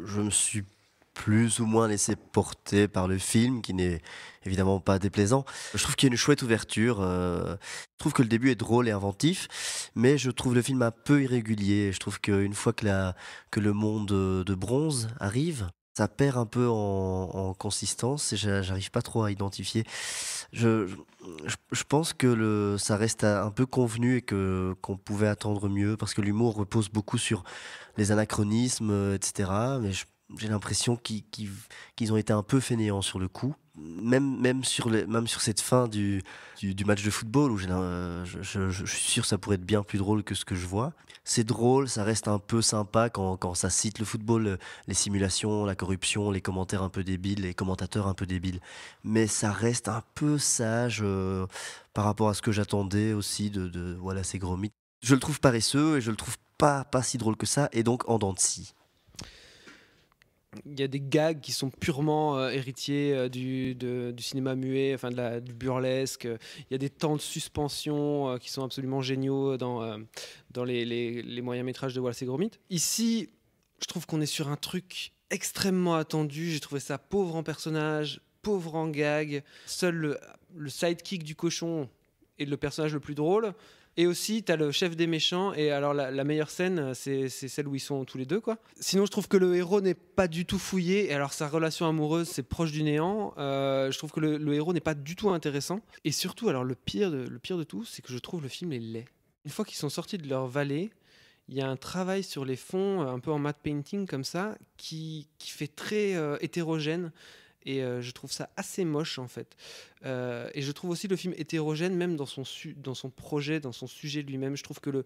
Je me suis plus ou moins laissé porter par le film, qui n'est évidemment pas déplaisant. Je trouve qu'il y a une chouette ouverture. Je trouve que le début est drôle et inventif, mais je trouve le film un peu irrégulier. Je trouve qu'une fois que le monde de bronze arrive, ça perd un peu en consistance et j'arrive pas trop à identifier. Je pense que ça reste un peu convenu et qu'on pouvait attendre mieux parce que l'humour repose beaucoup sur les anachronismes, etc. Mais j'ai l'impression qu'ils ont été un peu fainéants sur le coup. Même sur cette fin du match de football où je suis sûr que ça pourrait être bien plus drôle que ce que je vois. C'est drôle, ça reste un peu sympa quand ça cite le football, les simulations, la corruption, les commentaires un peu débiles, les commentateurs un peu débiles. Mais ça reste un peu sage par rapport à ce que j'attendais aussi de Wallace et Gromit. Je le trouve paresseux et je le trouve pas si drôle que ça et donc en dents de scie. Il y a des gags qui sont purement héritiers du cinéma muet, enfin du burlesque. Il y a des temps de suspension qui sont absolument géniaux dans les moyens-métrages de Wallace et Gromit. Ici, je trouve qu'on est sur un truc extrêmement attendu. J'ai trouvé ça pauvre en personnage, pauvre en gag. Seul le sidekick du cochon est le personnage le plus drôle. Et aussi, tu as le chef des méchants. Et alors, la meilleure scène, c'est celle où ils sont tous les deux, quoi. Sinon, je trouve que le héros n'est pas du tout fouillé. Et alors, sa relation amoureuse, c'est proche du néant. Je trouve que le héros n'est pas du tout intéressant. Et surtout, alors, le pire de tout, c'est que je trouve le film est laid. Une fois qu'ils sont sortis de leur vallée, il y a un travail sur les fonds, un peu en matte painting comme ça, qui fait très hétérogène. et je trouve ça assez moche en fait. Et je trouve aussi le film hétérogène même dans son projet, dans son sujet lui-même. Je trouve que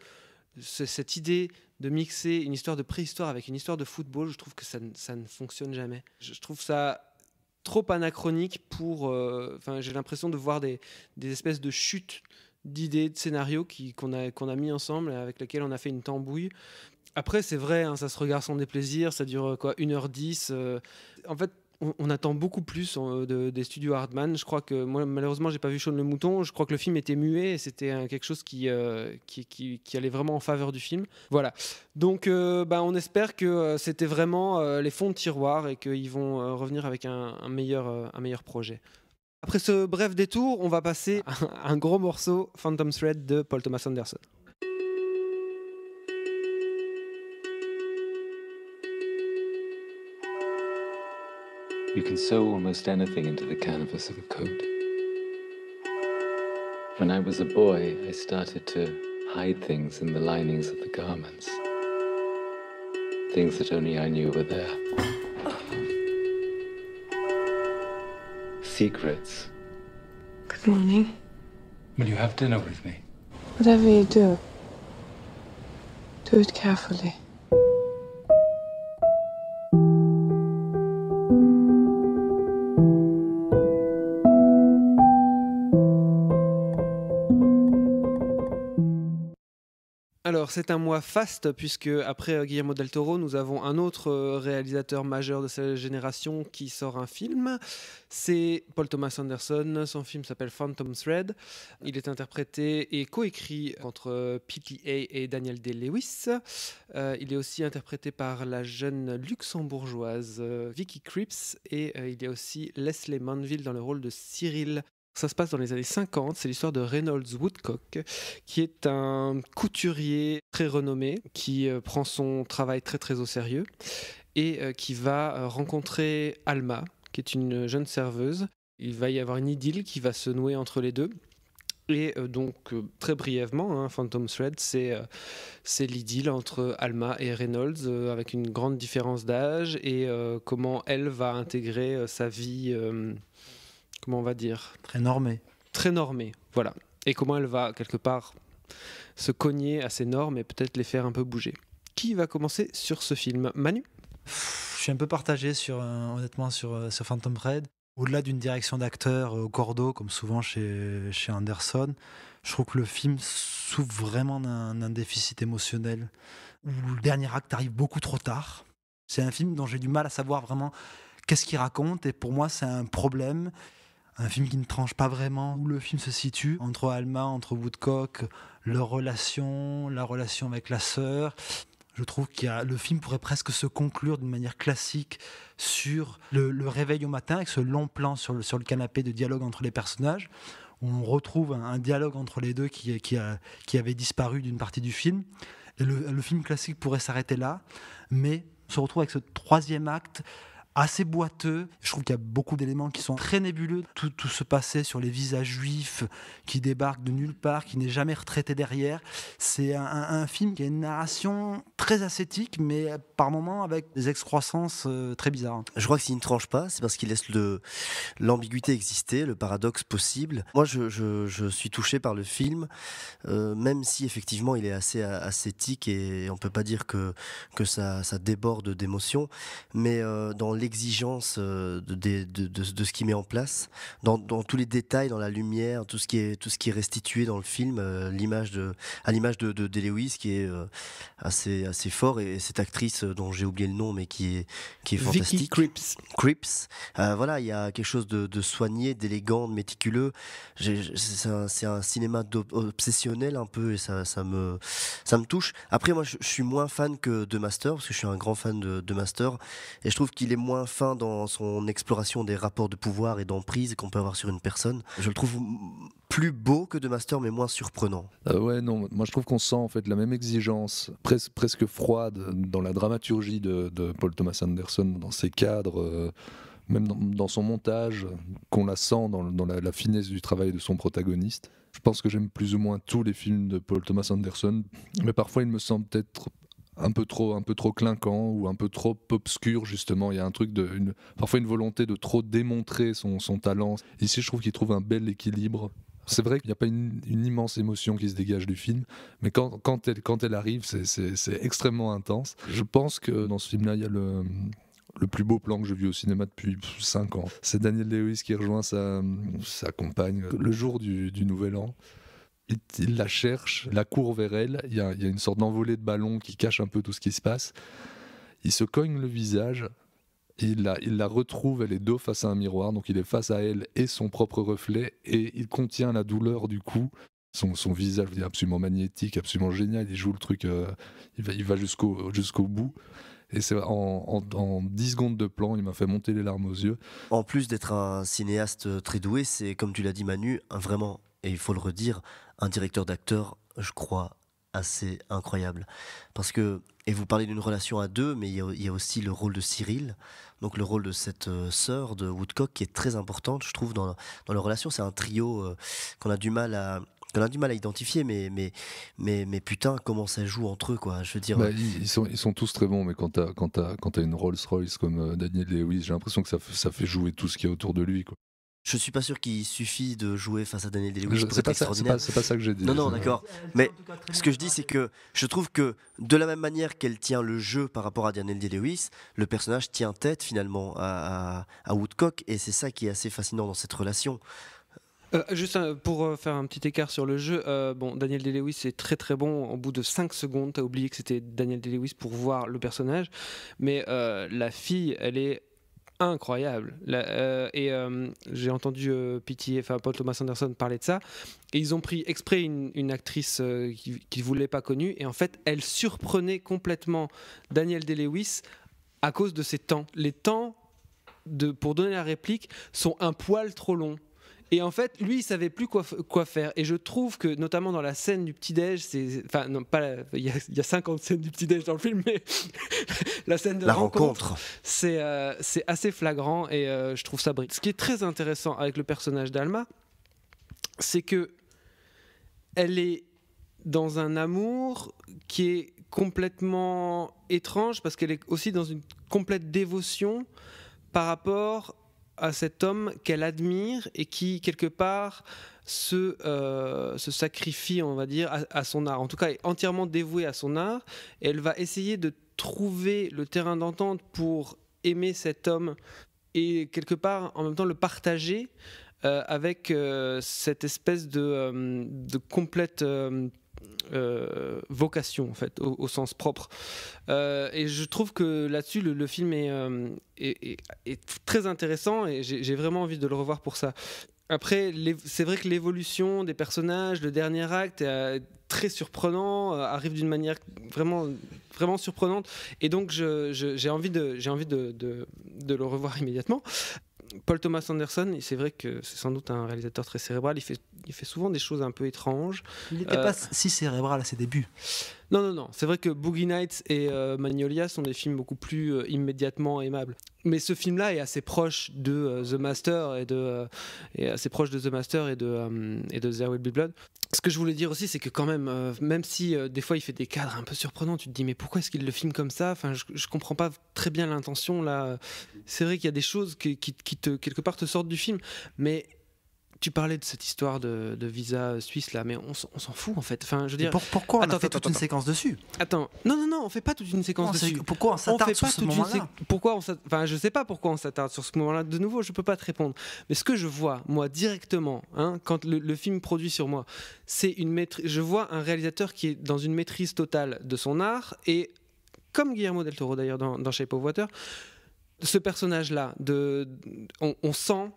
cette idée de mixer une histoire de préhistoire avec une histoire de football, je trouve que ça ne fonctionne jamais. Je trouve ça trop anachronique pour... j'ai l'impression de voir des espèces de chutes d'idées, de scénarios qu'on a mis ensemble, avec lesquels on a fait une tambouille. Après, c'est vrai, hein, ça se regarde sans déplaisir, ça dure 1h10. En fait, on attend beaucoup plus des studios Hardman. Je crois que moi, malheureusement, j'ai pas vu Shaun le Mouton. Je crois que le film était muet et c'était quelque chose qui allait vraiment en faveur du film. Voilà. Donc, on espère que c'était vraiment les fonds de tiroir et qu'ils vont revenir avec un meilleur projet. Après ce bref détour, on va passer à un gros morceau, Phantom Thread de Paul Thomas Anderson. You can sew almost anything into the canvas of a coat. When I was a boy, I started to hide things in the linings of the garments. Things that only I knew were there. Secrets. Good morning. Will you have dinner with me? Whatever you do it carefully. Alors c'est un mois faste puisque après Guillermo del Toro, nous avons un autre réalisateur majeur de sa génération qui sort un film. C'est Paul Thomas Anderson. Son film s'appelle Phantom Thread. Il est interprété et coécrit entre PTA et Daniel Day-Lewis. Il est aussi interprété par la jeune luxembourgeoise Vicky Krieps et il y a aussi Leslie Manville dans le rôle de Cyril. Ça se passe dans les années 50, c'est l'histoire de Reynolds Woodcock, qui est un couturier très renommé, qui prend son travail très très au sérieux, et qui va rencontrer Alma, qui est une jeune serveuse. Il va y avoir une idylle qui va se nouer entre les deux. Et donc, très brièvement, Phantom Thread, c'est l'idylle entre Alma et Reynolds, avec une grande différence d'âge, et comment elle va intégrer sa vie... comment on va dire ? Très normée. Très normée, voilà. Et comment elle va, quelque part, se cogner à ces normes et peut-être les faire un peu bouger. Qui va commencer sur ce film ? Manu ? Je suis un peu partagé honnêtement sur Phantom Thread. Au-delà d'une direction d'acteur au cordeau, comme souvent chez Anderson, je trouve que le film souffre vraiment d'un déficit émotionnel, où le dernier acte arrive beaucoup trop tard. C'est un film dont j'ai du mal à savoir vraiment qu'est-ce qu'il raconte, et pour moi c'est un problème. Un film qui ne tranche pas vraiment où le film se situe, entre Alma, entre Woodcock, leur relation, la relation avec la sœur. Je trouve que le film pourrait presque se conclure d'une manière classique sur le réveil au matin, avec ce long plan sur le canapé de dialogue entre les personnages, où on retrouve un dialogue entre les deux qui avait disparu d'une partie du film. Et le film classique pourrait s'arrêter là, mais on se retrouve avec ce troisième acte assez boiteux. Je trouve qu'il y a beaucoup d'éléments qui sont très nébuleux. Tout se passait sur les visages juifs qui débarquent de nulle part, qui n'est jamais retraité derrière. C'est un film qui a une narration très ascétique, mais par moments avec des excroissances très bizarres. Je crois que s'il ne tranche pas, c'est parce qu'il laisse l'ambiguïté exister, le paradoxe possible. Moi, je suis touché par le film, même si effectivement il est assez ascétique et on ne peut pas dire que ça déborde d'émotions, mais dans l'exigence de ce qu'il met en place, dans tous les détails, dans la lumière, tout ce qui est restitué dans le film, à l'image de Day-Lewis qui est assez fort, et cette actrice dont j'ai oublié le nom mais qui est fantastique. Vicky Krieps. Voilà, il y a quelque chose de soigné, d'élégant, de méticuleux. C'est un cinéma obsessionnel un peu, et ça me touche. Après, moi je suis moins fan que de Master, parce que je suis un grand fan de Master, et je trouve qu'il est moins fin dans son exploration des rapports de pouvoir et d'emprise qu'on peut avoir sur une personne. Je le trouve plus beau que de Master, mais moins surprenant. Ouais, non, moi je trouve qu'on sent en fait la même exigence, presque froide, dans la dramaturgie de Paul Thomas Anderson, dans ses cadres, même dans son montage, qu'on la sent dans la finesse du travail de son protagoniste. Je pense que j'aime plus ou moins tous les films de Paul Thomas Anderson, mais parfois il me semble peut-être un peu trop clinquant ou un peu trop obscur, justement. Il y a un truc parfois une volonté de trop démontrer son talent. Ici, je trouve qu'il trouve un bel équilibre. C'est vrai qu'il n'y a pas une immense émotion qui se dégage du film, mais quand elle arrive, c'est extrêmement intense. Je pense que dans ce film-là, il y a le plus beau plan que j'ai vu au cinéma depuis 5 ans. C'est Daniel Day-Lewis qui rejoint sa compagne le jour du Nouvel An. Il la cherche, la court vers elle. Il y a une sorte d'envolée de ballon qui cache un peu tout ce qui se passe. Il se cogne le visage. Il la retrouve, elle est dos face à un miroir, donc il est face à elle et son propre reflet, et il contient la douleur du coup. Son visage est absolument magnétique, absolument génial. Il joue le truc, il va jusqu'au bout. Et c'est en 10 secondes de plan, il m'a fait monter les larmes aux yeux. En plus d'être un cinéaste très doué, c'est, comme tu l'as dit Manu, vraiment, et il faut le redire, un directeur d'acteur, je crois, assez incroyable. Parce que, et vous parlez d'une relation à deux, mais il y a aussi le rôle de Cyril, donc le rôle de cette sœur de Woodcock qui est très importante, je trouve, dans leur relation. C'est un trio qu'on a du mal à identifier, mais putain, comment ça joue entre eux, quoi. Je veux dire. Ils sont tous très bons, mais quand t'as une Rolls-Royce comme Daniel Day-Lewis, j'ai l'impression que ça fait jouer tout ce qu'il y a autour de lui, quoi. Je suis pas sûr qu'il suffit de jouer face à Daniel Day-Lewis pour c'est être pas extraordinaire. c'est pas ça que j'ai dit. Non, d'accord. Mais ce que je dis, c'est que je trouve que de la même manière qu'elle tient le jeu par rapport à Daniel Day-Lewis, le personnage tient tête finalement à Woodcock, et c'est ça qui est assez fascinant dans cette relation. Juste pour faire un petit écart sur le jeu, Daniel Day-Lewis est très très bon. Au bout de 5 secondes, t'as oublié que c'était Daniel Day-Lewis pour voir le personnage, mais la fille, elle est incroyable. J'ai entendu Paul Thomas Anderson parler de ça, et ils ont pris exprès une actrice qu'ils voulaient pas connue, et en fait elle surprenait complètement Daniel Day-Lewis à cause de ses temps. Les temps pour donner la réplique sont un poil trop longs. Et en fait, lui, il savait plus quoi faire. Et je trouve que, notamment dans la scène du petit-déj, il y a 50 scènes du petit-déj dans le film, mais la scène de la rencontre, c'est assez flagrant, et je trouve ça brillant. Ce qui est très intéressant avec le personnage d'Alma, c'est que elle est dans un amour qui est complètement étrange, parce qu'elle est aussi dans une complète dévotion par rapport à cet homme qu'elle admire et qui, quelque part, se sacrifie, on va dire, à son art. En tout cas, est entièrement dévouée à son art. Et elle va essayer de trouver le terrain d'entente pour aimer cet homme et, quelque part, en même temps, le partager avec cette espèce de complète vocation, en fait, au sens propre. Et je trouve que là-dessus, le film est très intéressant, et j'ai vraiment envie de le revoir pour ça. Après, c'est vrai que l'évolution des personnages, le dernier acte est très surprenant, arrive d'une manière vraiment, vraiment surprenante, et donc j'ai envie de le revoir immédiatement. Paul Thomas Anderson, c'est vrai que c'est sans doute un réalisateur très cérébral. Il fait souvent des choses un peu étranges. Il n'était pas si cérébral à ses débuts. Non. C'est vrai que Boogie Nights et Magnolia sont des films beaucoup plus immédiatement aimables. Mais ce film-là est assez proche de The Master et de There Will Be Blood. Ce que je voulais dire aussi, c'est que quand même si des fois il fait des cadres un peu surprenants, tu te dis mais pourquoi est-ce qu'il le filme comme ça ? Enfin, je comprends pas très bien l'intention là. C'est vrai qu'il y a des choses qui quelque part te sortent du film, mais tu parlais de cette histoire de visa suisse là, mais on s'en fout en fait. Enfin, je veux dire, pourquoi on a fait toute une séquence dessus ? Attends, non, on fait pas toute une séquence dessus. Pourquoi on s'attarde sur ce moment-là ? Enfin, je sais pas pourquoi on s'attarde sur ce moment-là. De nouveau, je peux pas te répondre. Mais ce que je vois, moi, directement, quand le film produit sur moi, c'est je vois un réalisateur qui est dans une maîtrise totale de son art, et comme Guillermo del Toro d'ailleurs dans Shape of Water, ce personnage-là, on sent.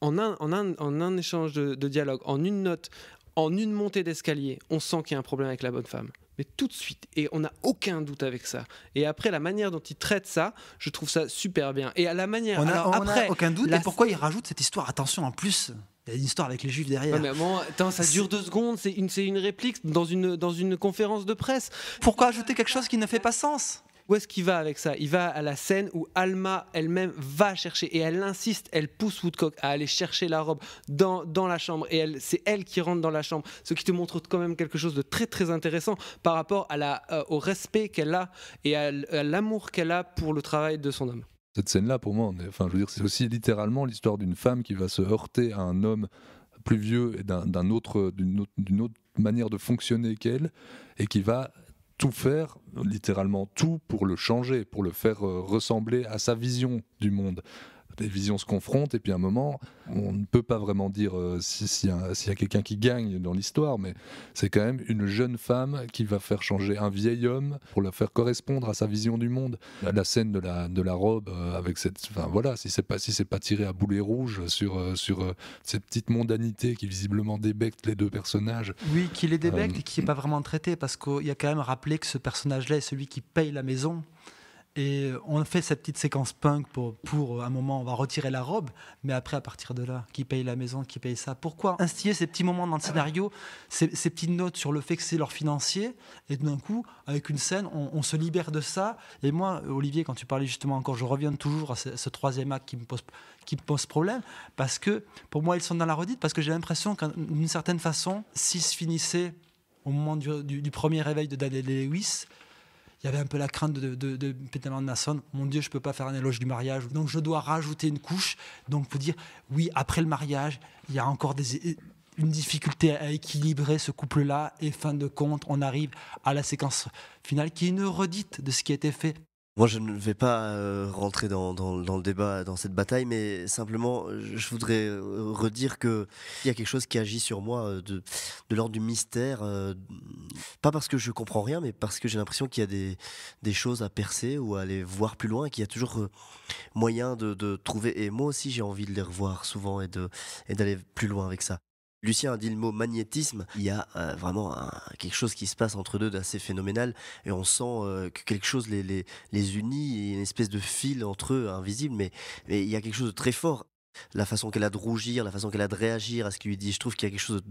En un échange de dialogue, en une note, en une montée d'escalier, on sent qu'il y a un problème avec la bonne femme. Mais tout de suite, et on n'a aucun doute avec ça. Et après, la manière dont il traite ça, je trouve ça super bien. Et à la manière... On n'a aucun doute. Et pourquoi il rajoute cette histoire ? Attention, en plus, il y a une histoire avec les Juifs derrière. Ouais, mais bon, attends, ça dure 2 secondes, c'est une réplique dans une conférence de presse. Pourquoi ajouter quelque chose qui ne fait pas sens ? Où est-ce qu'il va avec ça ? Il va à la scène où Alma elle-même va chercher, et elle insiste, elle pousse Woodcock à aller chercher la robe dans la chambre, et c'est elle qui rentre dans la chambre, ce qui te montre quand même quelque chose de très très intéressant par rapport au respect qu'elle a et à l'amour qu'elle a pour le travail de son homme. Cette scène-là, pour moi, je veux dire, c'est aussi littéralement l'histoire d'une femme qui va se heurter à un homme plus vieux et d'une autre manière de fonctionner qu'elle, et qui va tout faire, littéralement tout, pour le changer, pour le faire ressembler à sa vision du monde. Les visions se confrontent, et puis à un moment, on ne peut pas vraiment dire s'il y a quelqu'un qui gagne dans l'histoire, mais c'est quand même une jeune femme qui va faire changer un vieil homme pour le faire correspondre à sa vision du monde. La scène de la robe, avec cette, enfin voilà, si c'est pas tiré à boulet rouge sur cette petite mondanité qui visiblement débecte les deux personnages. Oui, qui les débecte et qui n'est pas vraiment traité, parce qu'il y a quand même rappelé que ce personnage-là est celui qui paye la maison. Et on fait cette petite séquence punk pour un moment, on va retirer la robe, mais après, à partir de là, qui paye la maison, qui paye ça ? Pourquoi instiller ces petits moments dans le scénario, ces petites notes sur le fait que c'est leur financier, et d'un coup, avec une scène, on se libère de ça. Et moi, Olivier, quand tu parlais justement encore, je reviens toujours à ce troisième acte qui me pose problème, parce que pour moi, ils sont dans la redite, parce que j'ai l'impression d'une certaine façon, s'ils se finissaient au moment du premier réveil de Daniel Lewis, il y avait un peu la crainte de Peter Anderson. Mon Dieu, je ne peux pas faire un éloge du mariage. Donc, je dois rajouter une couche. Donc, pour dire, oui, après le mariage, il y a encore une difficulté à équilibrer ce couple-là. Et fin de compte, on arrive à la séquence finale qui est une redite de ce qui a été fait. Moi, je ne vais pas rentrer dans le débat, dans cette bataille, mais simplement, je voudrais redire qu'il y a quelque chose qui agit sur moi de l'ordre du mystère. Pas parce que je comprends rien, mais parce que j'ai l'impression qu'il y a des choses à percer ou à aller voir plus loin, et qu'il y a toujours moyen de trouver. Et moi aussi, j'ai envie de les revoir souvent et d'aller plus loin avec ça. Lucien a dit le mot magnétisme. Il y a vraiment quelque chose qui se passe entre deux d'assez phénoménal, et on sent que quelque chose les unit, et une espèce de fil entre eux invisible, mais il y a quelque chose de très fort. La façon qu'elle a de rougir, la façon qu'elle a de réagir à ce qu'il lui dit, je trouve qu'il y a quelque chose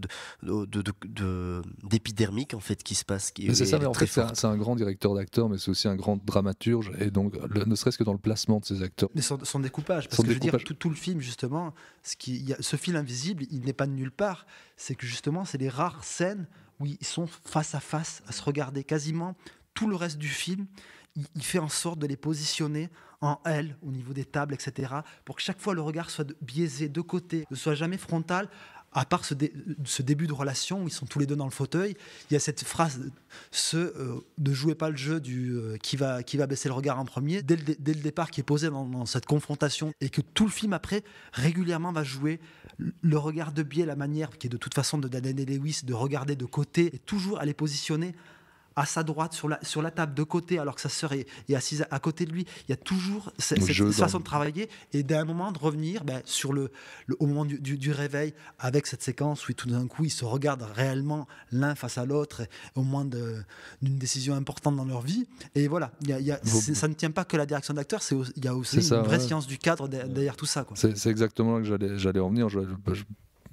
d'épidermique en fait qui se passe. C'est ça, mais en fait c'est un grand directeur d'acteurs, mais c'est aussi un grand dramaturge, et donc ne serait-ce que dans le placement de ses acteurs. Mais son découpage, parce que je veux dire, tout le film justement, ce fil invisible, il n'est pas de nulle part, c'est que justement c'est les rares scènes où ils sont face à face, à se regarder. Quasiment tout le reste du film, il fait en sorte de les positionner en L, au niveau des tables, etc., pour que chaque fois le regard soit biaisé de côté, ne soit jamais frontal, à part ce début de relation où ils sont tous les deux dans le fauteuil. Il y a cette phrase, ne jouez pas le jeu du qui va baisser le regard en premier, dès le départ, qui est posé dans cette confrontation, et que tout le film après, régulièrement va jouer le regard de biais, la manière qui est de toute façon de Daniel Lewis de regarder de côté, et toujours à les positionner à sa droite, sur la table de côté, alors que sa sœur est assise à côté de lui. Il y a toujours cette façon de travailler, et d'un moment de revenir au moment du réveil, avec cette séquence où tout d'un coup ils se regardent réellement l'un face à l'autre, au moment d'une décision importante dans leur vie. Et voilà, ça ne tient pas que la direction d'acteur, il y a aussi une vraie science du cadre derrière tout ça, quoi. C'est exactement là que j'allais en venir.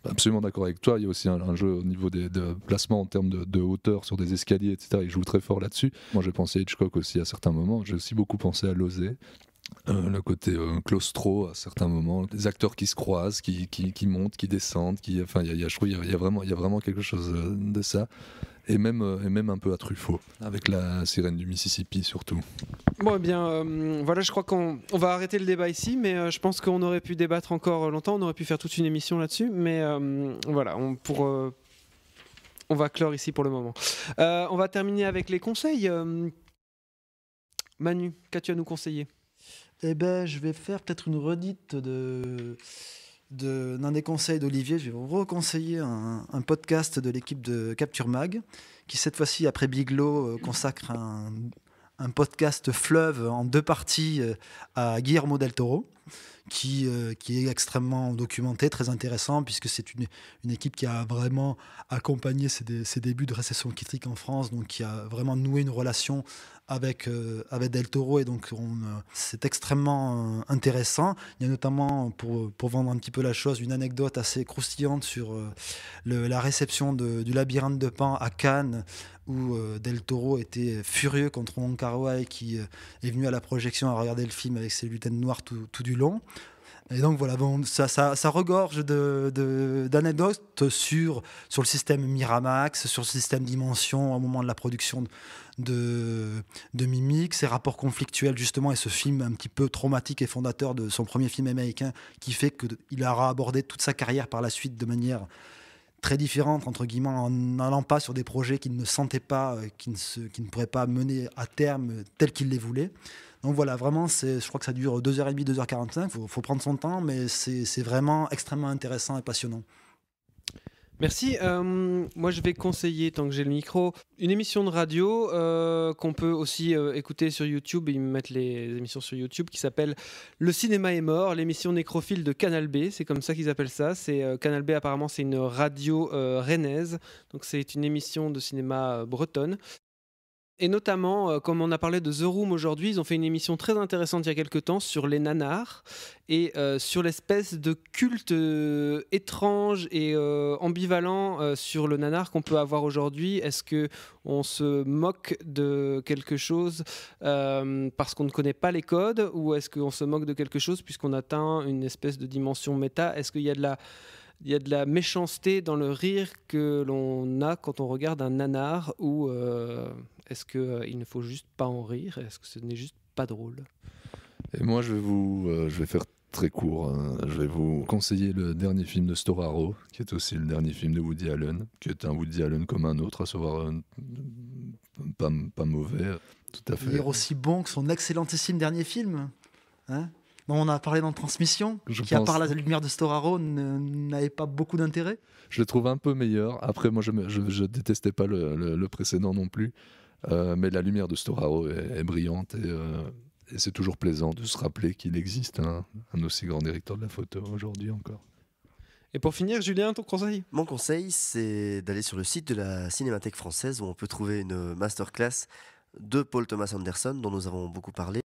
Absolument d'accord avec toi. Il y a aussi un jeu au niveau des placements en termes de hauteur sur des escaliers, etc. Il joue très fort là-dessus. Moi, j'ai pensé à Hitchcock aussi à certains moments. J'ai aussi beaucoup pensé à Losé. Le côté claustro à certains moments, des acteurs qui se croisent, qui montent, qui descendent, je trouve qu'il y a vraiment quelque chose de ça. Et même un peu à Truffaut, avec la sirène du Mississippi surtout. Bon, eh bien, voilà, je crois qu'on va arrêter le débat ici, mais je pense qu'on aurait pu débattre encore longtemps, on aurait pu faire toute une émission là-dessus, mais voilà, on va clore ici pour le moment. On va terminer avec les conseils. Manu, qu'as-tu à nous conseiller ? Eh ben, je vais faire peut-être une redite d'un des conseils d'Olivier. Je vais vous reconseiller un podcast de l'équipe de Capture Mag, qui cette fois-ci, après Biglow, consacre un podcast fleuve en 2 parties à Guillermo del Toro, qui est extrêmement documenté, très intéressant, puisque c'est une équipe qui a vraiment accompagné ses débuts de récession critique en France, donc qui a vraiment noué une relation avec Del Toro, et donc c'est extrêmement intéressant. Il y a notamment, pour vendre un petit peu la chose, une anecdote assez croustillante sur la réception du Labyrinthe de Pan à Cannes, où Del Toro était furieux contre Wong Kar-wai, qui est venu à la projection à regarder le film avec ses lunettes noires tout du long. Et donc voilà, bon, ça regorge d'anecdotes sur le système Miramax, sur le système Dimension au moment de la production de Mimic, ses rapports conflictuels justement, et ce film un petit peu traumatique et fondateur de son premier film américain, qui fait qu'il aura abordé toute sa carrière par la suite de manière très différente, entre guillemets, en n'allant pas sur des projets qu'il ne sentait pas, qui ne pourraient pas mener à terme tel qu'il les voulait. Donc voilà, vraiment, je crois que ça dure 2h30, 2h45, il faut prendre son temps, mais c'est vraiment extrêmement intéressant et passionnant. Merci. Moi, je vais conseiller, tant que j'ai le micro, une émission de radio qu'on peut aussi écouter sur YouTube. Ils mettent les émissions sur YouTube, qui s'appelle Le cinéma est mort, l'émission nécrophile de Canal B. C'est comme ça qu'ils appellent ça. Canal B, apparemment, c'est une radio rennaise. Donc, c'est une émission de cinéma bretonne. Et notamment, comme on a parlé de The Room aujourd'hui, ils ont fait une émission très intéressante il y a quelques temps sur les nanars et sur l'espèce de culte étrange et ambivalent sur le nanar qu'on peut avoir aujourd'hui. Est-ce qu'on se moque de quelque chose parce qu'on ne connaît pas les codes, ou est-ce qu'on se moque de quelque chose puisqu'on atteint une espèce de dimension méta? Est-ce qu'il y a de la méchanceté dans le rire que l'on a quand on regarde un nanar, ou est-ce qu'il ne faut juste pas en rire? Est-ce que ce n'est juste pas drôle? Et moi, je vais faire très court. Je vais vous conseiller le dernier film de Storaro, qui est aussi le dernier film de Woody Allen, qui est un Woody Allen comme un autre, à savoir pas mauvais, tout à fait. Il est aussi bon que son excellentissime dernier film, hein, dont on a parlé dans Transmission, à part La lumière de Storaro, n'avait pas beaucoup d'intérêt. Je le trouve un peu meilleur. Après, moi, je détestais pas le précédent non plus. Mais La lumière de Storaro est brillante, et c'est toujours plaisant de se rappeler qu'il existe un aussi grand directeur de la photo aujourd'hui encore. Et pour finir, Julien, ton conseil? Mon conseil, c'est d'aller sur le site de la Cinémathèque française, où on peut trouver une masterclass de Paul Thomas Anderson, dont nous avons beaucoup parlé.